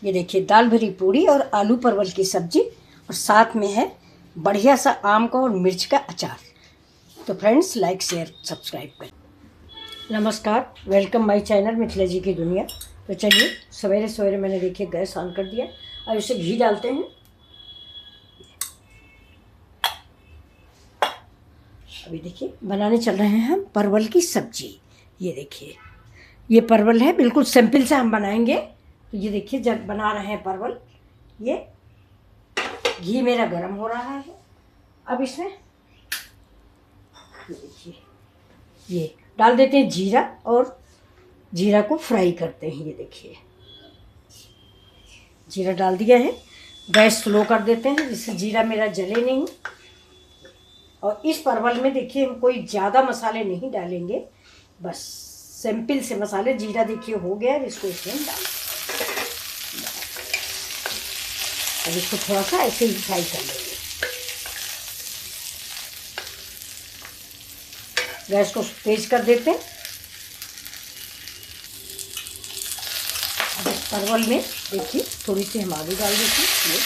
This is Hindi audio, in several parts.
ये देखिए दाल भरी पूड़ी और आलू परवल की सब्जी और साथ में है बढ़िया सा आम का और मिर्च का अचार। तो फ्रेंड्स लाइक शेयर सब्सक्राइब करें। नमस्कार, वेलकम माय चैनल मिथिला जी की दुनिया। तो चलिए सवेरे सवेरे मैंने देखिए गैस ऑन कर दिया और इसे घी डालते हैं। अभी देखिए बनाने चल रहे हैं हम परवल की सब्जी। ये देखिए ये परवल है, बिल्कुल सिंपल से हम बनाएंगे। तो ये देखिए जब बना रहे हैं परवल, ये घी मेरा गर्म हो रहा है। अब इसमें ये देखिए ये डाल देते हैं जीरा और जीरा को फ्राई करते हैं। ये देखिए जीरा डाल दिया है, गैस स्लो कर देते हैं जिससे जीरा मेरा जले नहीं। और इस परवल में देखिए हम कोई ज़्यादा मसाले नहीं डालेंगे, बस सिंपल से मसाले। जीरा देखिए हो गया है, इसको इसमें डाल। अब इसको थोड़ा सा ऐसे ही फ्राई कर लेंगे। गैस को तेज कर देते हैं। अब इस परवल में देखिए थोड़ी सी हम आलू डाल देते हैं।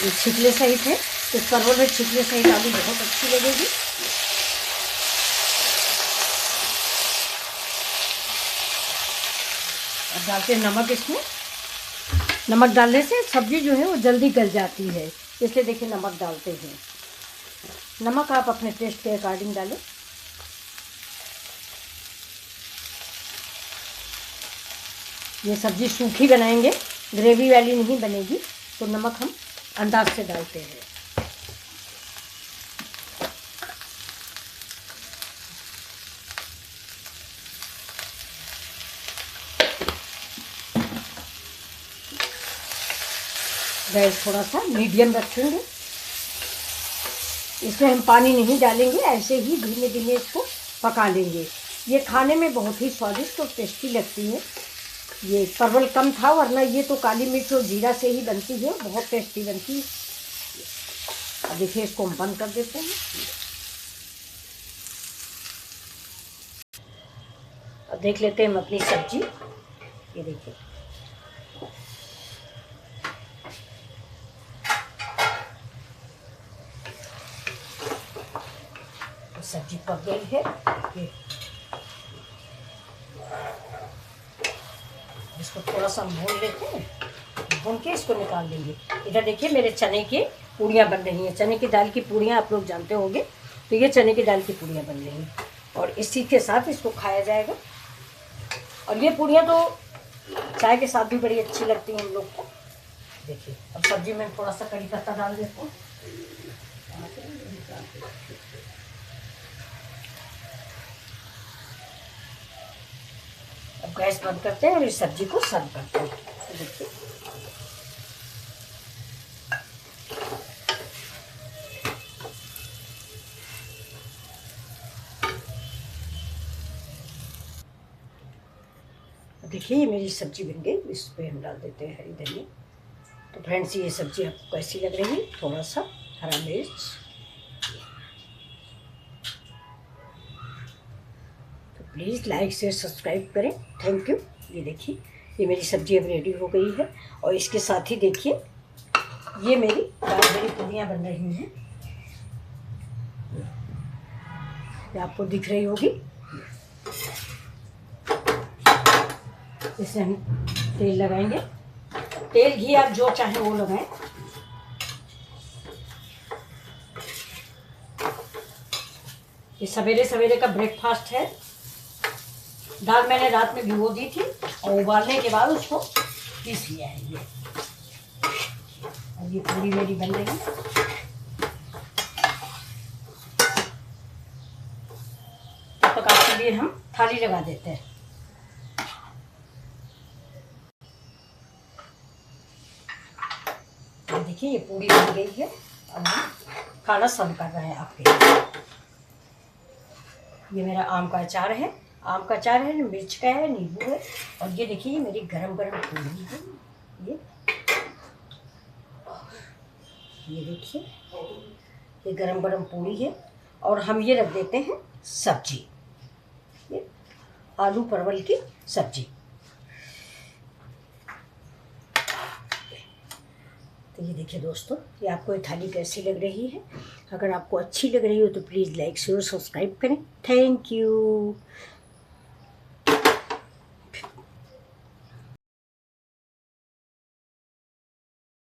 ये छिकले सहित है, इस परवल में छिकले सहित आलू बहुत अच्छी लगेगी। अब डालते हैं नमक। इसमें नमक डालने से सब्जी जो है वो जल्दी गल जाती है, इसलिए देखिए नमक डालते हैं। नमक आप अपने टेस्ट के अकॉर्डिंग डालें। ये सब्जी सूखी बनाएंगे, ग्रेवी वाली नहीं बनेगी, तो नमक हम अंदाज से डालते हैं। गैस थोड़ा सा मीडियम रखेंगे। इसमें हम पानी नहीं डालेंगे, ऐसे ही धीमे धीमे इसको पका लेंगे। ये खाने में बहुत ही स्वादिष्ट और टेस्टी लगती है। ये परवल कम था, वरना ये तो काली मिर्च और जीरा से ही बनती है, बहुत टेस्टी बनती है। अब देखिए इसको हम बंद कर देते हैं। अब देख लेते हैं हम अपनी सब्जी। ये देखिए सब्जी पक गई है। ये इसको थोड़ा सा भून लेते हैं, भून के इसको निकाल देंगे। इधर देखिए मेरे चने की पूड़ियाँ बन रही हैं। चने की दाल की पूड़ियाँ आप लोग जानते होंगे, तो ये चने की दाल की पूड़ियाँ बन रही हैं और इसी के साथ इसको खाया जाएगा। और ये पूड़ियाँ तो चाय के साथ भी बड़ी अच्छी लगती हैं हम लोग को। देखिए अब सब्जी में थोड़ा सा कड़ी पत्ता डाल देते हैं। अब गैस बंद करते हैं और इस सब्जी को सर्व करते हैं। देखिए देखिए ये मेरी सब्जी बन गई। इस पे हम डाल देते हैं हरी धनिया। तो फ्रेंड्स ये सब्जी आपको कैसी लग रही है? थोड़ा सा हरा मिर्च। तो प्लीज़ लाइक शेयर सब्सक्राइब करें। Thank you. ये देखिए ये मेरी सब्जी अब रेडी हो गई है और इसके साथ ही देखिए ये मेरी दाल भरी पूड़ियाँ बन रही हैं। ये आपको दिख रही होगी। इससे हम तेल लगाएंगे। तेल घी आप जो चाहें वो लगाएं। ये सवेरे सवेरे का ब्रेकफास्ट है। दाल मैंने रात में भिगो दी थी और उबालने के बाद उसको पीस लिया है। ये और ये पूरी मेरी बन रही है। तब तक आपके लिए हम थाली लगा देते हैं। देखिए ये पूरी बन गई है। अब हम खाना सर्व कर रहे हैं आपके लिए। ये मेरा आम का अचार है। आम का अचार है, मिर्च का है, नींबू है। और ये देखिए ये मेरी गरम गरम पूरी है। ये देखिए ये गरम गरम पूरी है। और हम ये रख देते हैं सब्जी, ये आलू परवल की सब्जी। ये देखिए दोस्तों, ये आपको ये थाली कैसी लग रही है। अगर आपको अच्छी लग रही हो तो प्लीज़ लाइक शेयर सब्सक्राइब करें। Thank you.